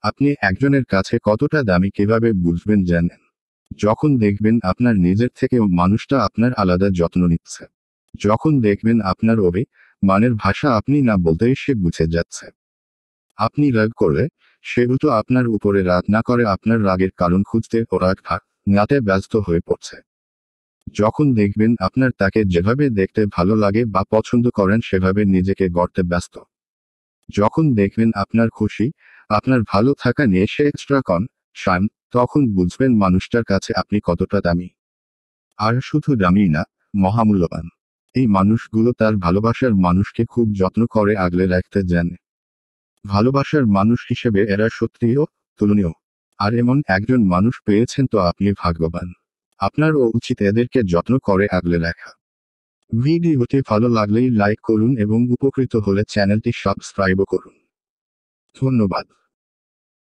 আপনি একজনের কাছে কতটা দামি কিভাবে বুঝবেন জানেন? যখন দেখবেন আপনার নিজের থেকেও মানুষটা আপনার আলাদা যত্ন নিচ্ছে। যখন দেখবেন আপনার মানের ভাষা আপনি না বলতেই সে বুঝে যাচ্ছে। আপনি রাগ করলে সে উল্টো আপনার উপরে রাগ না করে আপনার রাগের কারণ খুঁজতে ও রাগ ভাঙাতে ব্যস্ত হয়ে পড়ছে। যখন দেখবেন আপনার তাকে যেভাবে দেখতে ভালো লাগে বা পছন্দ করেন সেভাবে নিজেকে গড়তে ব্যস্ত। যখন দেখবেন আপনার খুশি, আপনার ভালো থাকা নিয়ে সে এক্সট্রা কনসার্ন, তখন বুঝবেন মানুষটার কাছে আপনি কতটা দামি। আর শুধু দামি না, মহামূল্যবান। এই মানুষগুলো তার ভালোবাসার মানুষকে খুব যত্ন করে আগলে রাখতে জানে। ভালোবাসার মানুষ হিসেবে এরা সত্যিই তুলনীয়। আর এমন একজন মানুষ পেয়েছেন তো আপনি ভাগ্যবান। আপনারও উচিত এদেরকে যত্ন করে আগলে রাখা। ভিডিওটি ভালো লাগলেই লাইক করুন এবং উপকৃত হলে চ্যানেলটি সাবস্ক্রাইবও করুন। ধন্যবাদ।